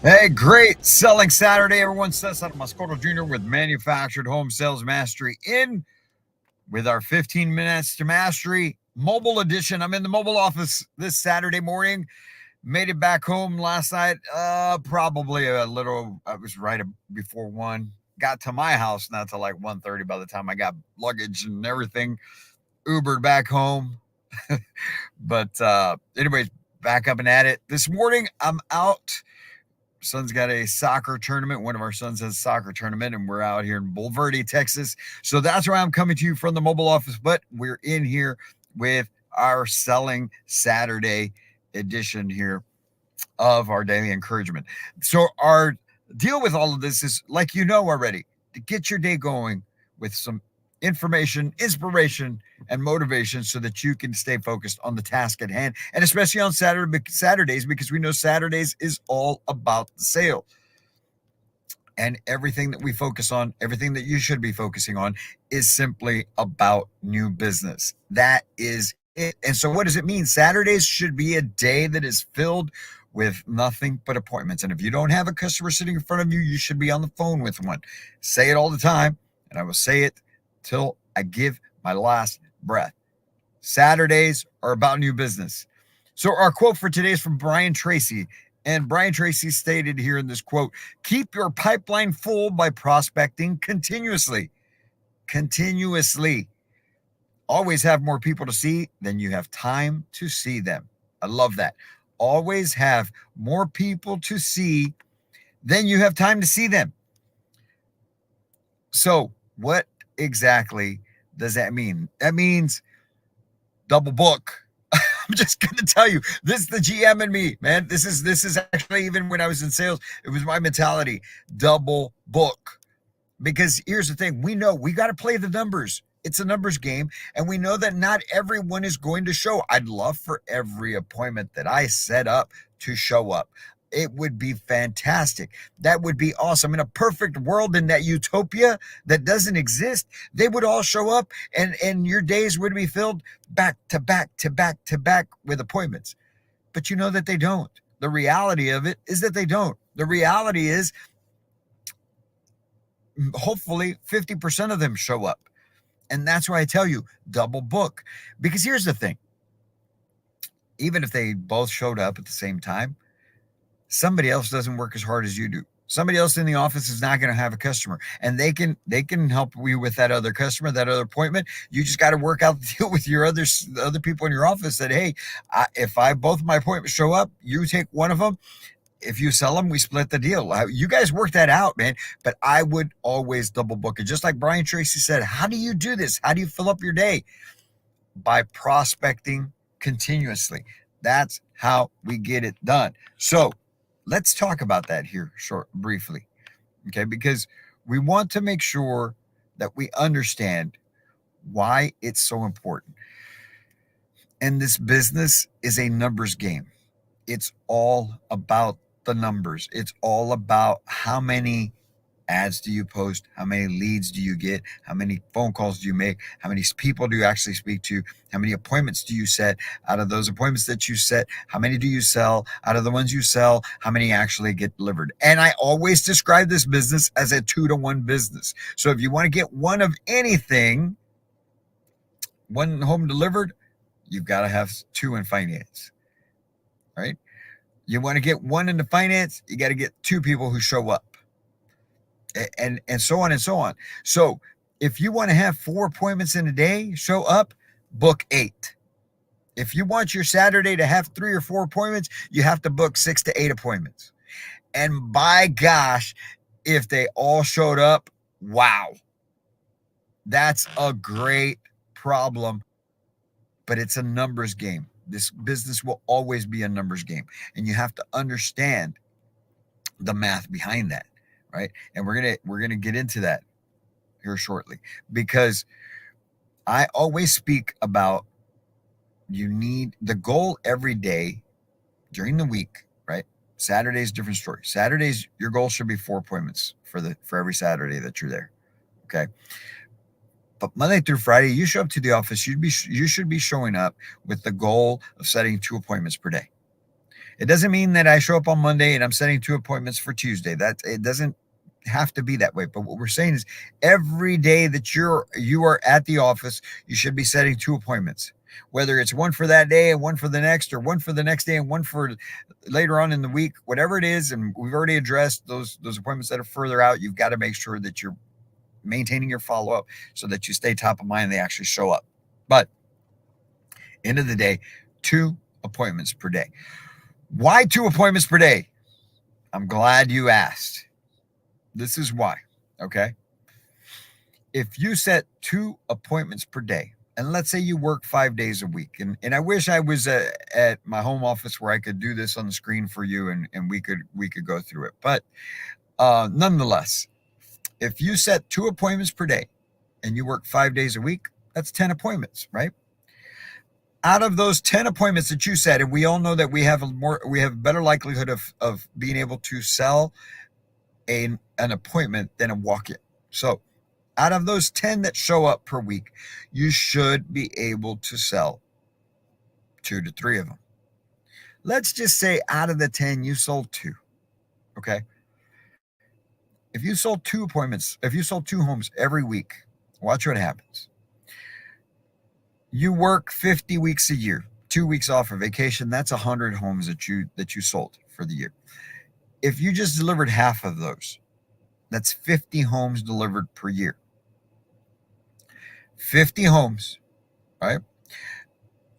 Hey, great selling Saturday, everyone. Cesar Mascoro Jr. with Manufactured Home Sales Mastery in with our 15 minutes to mastery mobile edition. I'm in the mobile office this Saturday morning. Made it back home last night. Probably a little, I was right before 1. Got to my house not till like 1:30 by the time I got luggage and everything. Ubered back home. But anyways, back up and at it. This morning, I'm out. Son's got a soccer tournament. One of our sons has a soccer tournament, and we're out here in Bulverde, Texas. So that's where I'm coming to you from the mobile office. But we're in here with our Selling Saturday edition here of our daily encouragement. So our deal with all of this is, like you know already, to get your day going with some information, inspiration, and motivation so that you can stay focused on the task at hand, and especially on Saturdays, because we know Saturdays is all about the sale. And everything that we focus on, everything that you should be focusing on, is simply about new business. That is it. And so what does it mean? Saturdays should be a day that is filled with nothing but appointments. And if you don't have a customer sitting in front of you, you should be on the phone with one. Say it all the time, and I will say it till I give my last breath. Saturdays are about new business. So our quote for today is from Brian Tracy. And Brian Tracy stated here in this quote, keep your pipeline full by prospecting continuously. Continuously. Always have more people to see than you have time to see them. I love that. Always have more people to see than you have time to see them. So what exactly does that mean? That means double book. I'm just going to tell you, this is the GM in me, man. This is actually, even when I was in sales, it was my mentality. Double book. Because here's the thing. We know we got to play the numbers. It's a numbers game. And we know that not everyone is going to show. I'd love for every appointment that I set up to show up. It would be fantastic. That would be awesome. In a perfect world, in that utopia that doesn't exist, they would all show up, and your days would be filled back to back to back to back with appointments. But you know that they don't. The reality of it is that they don't. The reality is, hopefully 50% of them show up. And that's why I tell you, double book. Because here's the thing. Even if they both showed up at the same time, somebody else doesn't work as hard as you do. Somebody else in the office is not going to have a customer, and they can help you with that other customer, that other appointment. You just got to work out the deal with your other people in your office that, hey, if both of my appointments show up, you take one of them. If you sell them, we split the deal. You guys work that out, man. But I would always double book it. Just like Brian Tracy said, how do you do this? How do you fill up your day? By prospecting continuously. That's how we get it done. So let's talk about that here briefly, okay? Because we want to make sure that we understand why it's so important. And this business is a numbers game. It's all about the numbers. It's all about how many ads do you post, how many leads do you get, how many phone calls do you make, how many people do you actually speak to, how many appointments do you set. Out of those appointments that you set, how many do you sell? Out of the ones you sell, how many actually get delivered? And I always describe this business as a 2-to-1 business. So if you want to get one of anything, one home delivered, you've got to have 2 in finance, right? You want to get 1 into finance, you got to get 2 people who show up. And so on and so on. So if you want to have 4 appointments in a day show up, book 8. If you want your Saturday to have 3 or 4 appointments, you have to book 6 to 8 appointments. And by gosh, if they all showed up, wow, that's a great problem. But it's a numbers game. This business will always be a numbers game. And you have to understand the math behind that. Right. And we're going to get into that. here shortly, because I always speak about you need the goal every day during the week, right? Saturday's different story. Saturdays, your goal should be 4 appointments for every Saturday that you're there. Okay. But Monday through Friday, you show up to the office, you should be showing up with the goal of setting 2 appointments per day. It doesn't mean that I show up on Monday and I'm setting 2 appointments for Tuesday. That it doesn't have to be that way. But what we're saying is every day that you are at the office, you should be setting 2 appointments. Whether it's one for that day and one for the next, or one for the next day and one for later on in the week, whatever it is. And we've already addressed those appointments that are further out. You've got to make sure that you're maintaining your follow-up so that you stay top of mind and they actually show up. But end of the day, 2 appointments per day. Why 2 appointments per day? I'm glad you asked. This is why, okay? If you set 2 appointments per day, and let's say you work 5 days a week, and I wish I was at my home office where I could do this on the screen for you and we could go through it. But nonetheless, if you set 2 appointments per day and you work 5 days a week, that's 10 appointments, right? Out of those 10 appointments that you set, and we all know that we have a better likelihood of being able to sell an appointment than a walk-in. So out of those 10 that show up per week, you should be able to sell 2 to 3 of them. Let's just say out of the 10, you sold 2. Okay. If you sold 2 appointments, if you sold 2 homes every week, watch what happens. You work 50 weeks a year, 2 weeks off of vacation. That's 100 homes that you sold for the year. If you just delivered half of those, that's 50 homes delivered per year. 50 homes, right?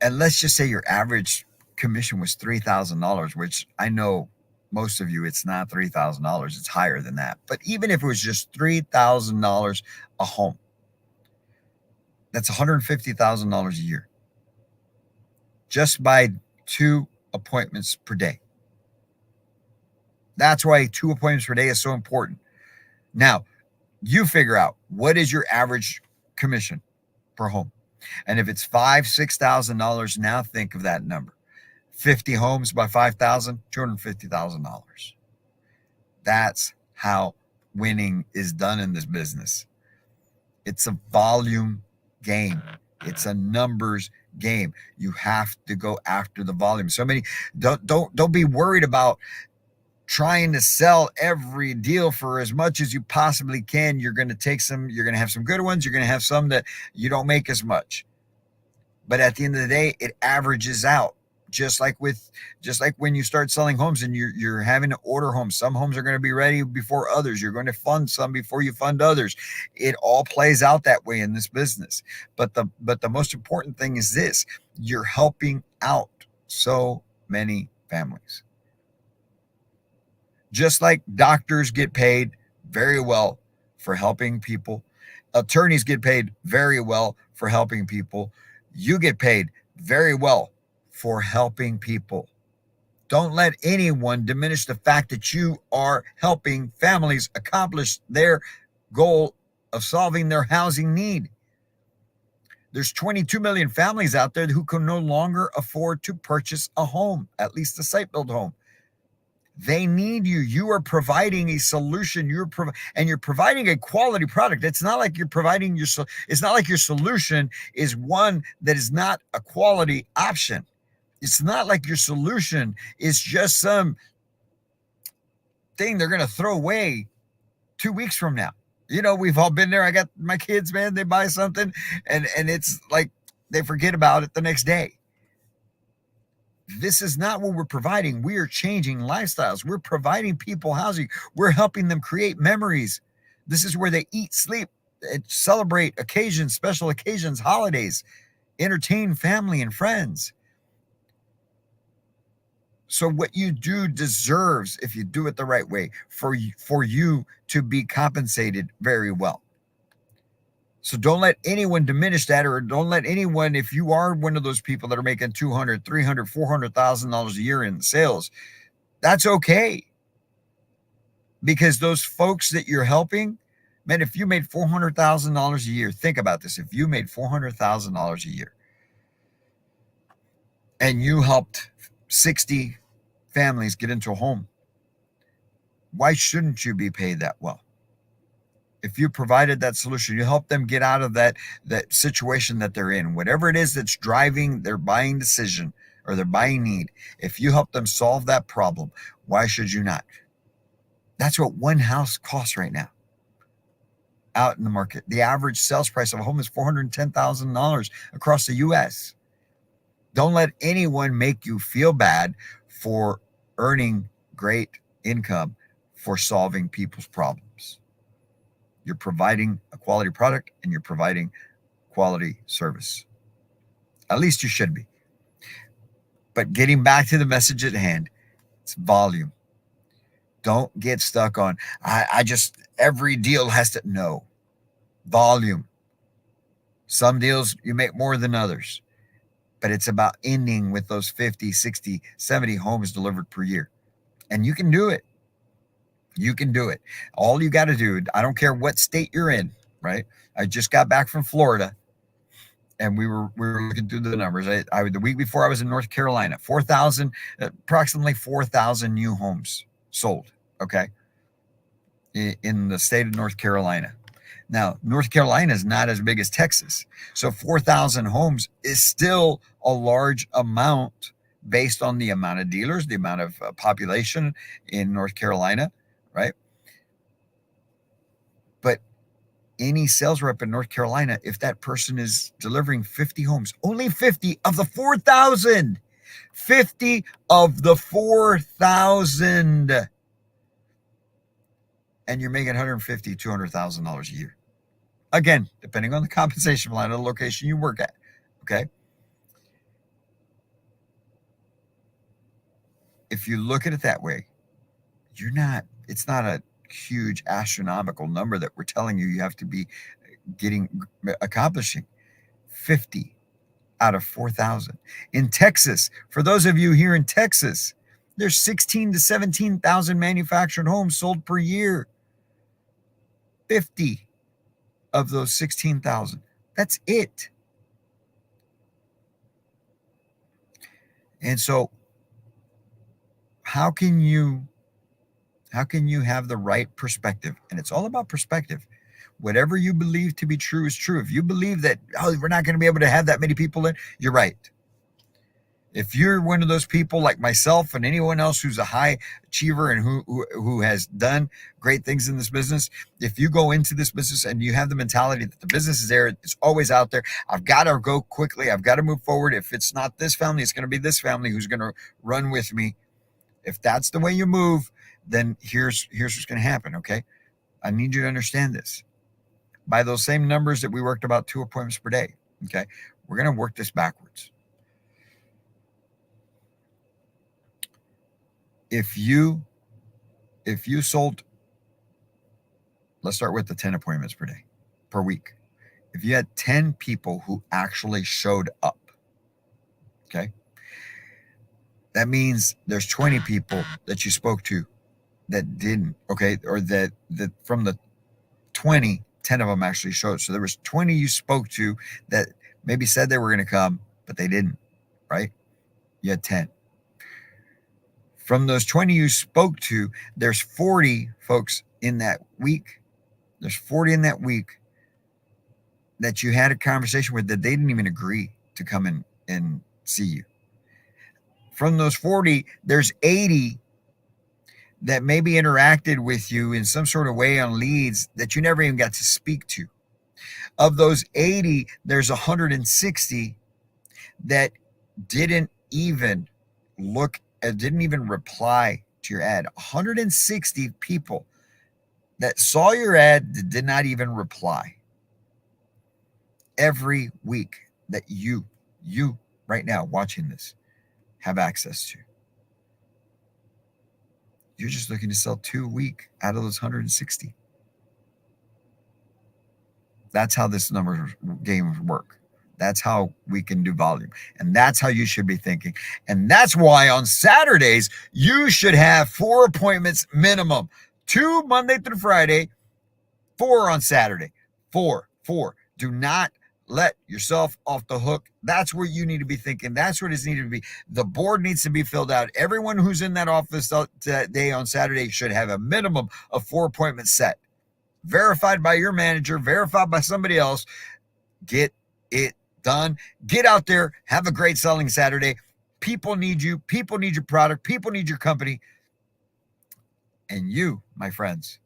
And let's just say your average commission was $3,000, which I know most of you, it's not $3,000. It's higher than that. But even if it was just $3,000 a home, that's $150,000 a year just by 2 appointments per day. That's why 2 appointments per day is so important. Now, you figure out what is your average commission per home. And if it's $5,000, $6,000, now think of that number. 50 homes by 5,000, $250,000. That's how winning is done in this business. It's a volume game. It's a numbers game. You have to go after the volume. So many don't be worried about trying to sell every deal for as much as you possibly can. You're going to have some good ones. You're going to have some that you don't make as much. But at the end of the day, it averages out. Just like when you start selling homes and you're having to order homes. Some homes are going to be ready before others. You're going to fund some before you fund others. It all plays out that way in this business. But the most important thing is this: you're helping out so many families. Just like doctors get paid very well for helping people, attorneys get paid very well for helping people, you get paid very well for helping people. Don't let anyone diminish the fact that you are helping families accomplish their goal of solving their housing need. There's 22 million families out there who can no longer afford to purchase a home, at least a site-built home. They need you. You are providing a solution. You're providing a quality product. It's not like you're providing it's not like your solution is one that is not a quality option. It's not like your solution is just some thing they're going to throw away 2 weeks from now. You know, we've all been there. I got my kids, man, they buy something and it's like they forget about it the next day. This is not what we're providing. We are changing lifestyles. We're providing people housing. We're helping them create memories. This is where they eat, sleep, and celebrate occasions, special occasions, holidays, entertain family and friends. So what you do deserves, if you do it the right way, for you to be compensated very well. So don't let anyone diminish that, or don't let anyone, if you are one of those people that are making $200,000, $300,000, $400,000 a year in sales, that's okay. Because those folks that you're helping, Man, if you made $400,000 a year, think about this. If you made $400,000 a year and you helped 60 families get into a home, why shouldn't you be paid that well? If you provided that solution, you help them get out of that situation that they're in, whatever it is that's driving their buying decision or their buying need. If you help them solve that problem, why should you not? That's what one house costs right now out in the market. The average sales price of a home is $410,000 across the U.S. Don't let anyone make you feel bad for earning great income for solving people's problems. You're providing a quality product and you're providing quality service. At least you should be. But getting back to the message at hand, it's volume. Don't get stuck on, every deal has to, no. Volume. Some deals you make more than others, but it's about ending with those 50, 60, 70 homes delivered per year. And you can do it. You can do it. All you got to do, I don't care what state you're in, right? I just got back from Florida and we were looking through the numbers. The week before I was in North Carolina, approximately 4,000 new homes sold, okay, in the state of North Carolina. Now, North Carolina is not as big as Texas. So 4,000 homes is still a large amount based on the amount of dealers, the amount of population in North Carolina, right? But any sales rep in North Carolina, if that person is delivering 50 homes, only 50 of the 4,000, 50 of the 4,000, and you're making $150,000, $200,000 a year. Again, depending on the compensation plan of the location you work at, okay? If you look at it that way, it's not a huge astronomical number that we're telling you have to be accomplishing. 50 out of 4,000. In Texas, for those of you here in Texas, there's 16 to 17,000 manufactured homes sold per year. 50 of those 16,000. That's it. And so how can you have the right perspective? And it's all about perspective. Whatever you believe to be true is true. If you believe that, we're not going to be able to have that many people in, you're right. If you're one of those people like myself and anyone else who's a high achiever and who has done great things in this business, if you go into this business and you have the mentality that the business is there, it's always out there, I've got to go quickly, I've got to move forward. If it's not this family, it's going to be this family who's going to run with me. If that's the way you move, then here's what's going to happen, okay? I need you to understand this. By those same numbers that we worked about 2 appointments per day, okay? We're going to work this backwards. If you sold, let's start with the 10 appointments per week. If you had 10 people who actually showed up, okay, that means there's 20 people that you spoke to that didn't, okay, or that from the 20, 10 of them actually showed. So there was 20 you spoke to that maybe said they were going to come, but they didn't, right? You had 10. From those 20 you spoke to, there's 40 folks in that week. There's 40 in that week that you had a conversation with that they didn't even agree to come in and see you. From those 40, there's 80 that maybe interacted with you in some sort of way on leads that you never even got to speak to. Of those 80, there's 160 that didn't even reply to your ad. 160 people that saw your ad that did not even reply. Every week that you right now watching this have access to. You're just looking to sell 2 a week out of those 160. That's how this number game work. That's how we can do volume. And that's how you should be thinking. And that's why on Saturdays, you should have 4 appointments minimum. 2 Monday through Friday, 4 on Saturday. 4. Do not let yourself off the hook. That's where you need to be thinking. That's what it's needed to be. The board needs to be filled out. Everyone who's in that office that day on Saturday should have a minimum of 4 appointments set. Verified by your manager, verified by somebody else. Get it done. Get out there. Have a great selling Saturday. People need you. People need your product. People need your company. And you, my friends,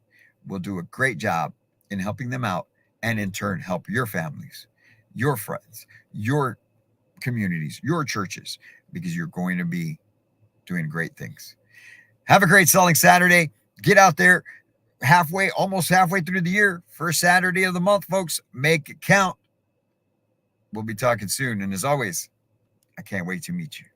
will do a great job in helping them out, and in turn help your families, your friends, your communities, your churches, because you're going to be doing great things. Have a great selling Saturday. Get out there almost halfway through the year. First Saturday of the month, folks. Make it count. We'll be talking soon. And as always, I can't wait to meet you.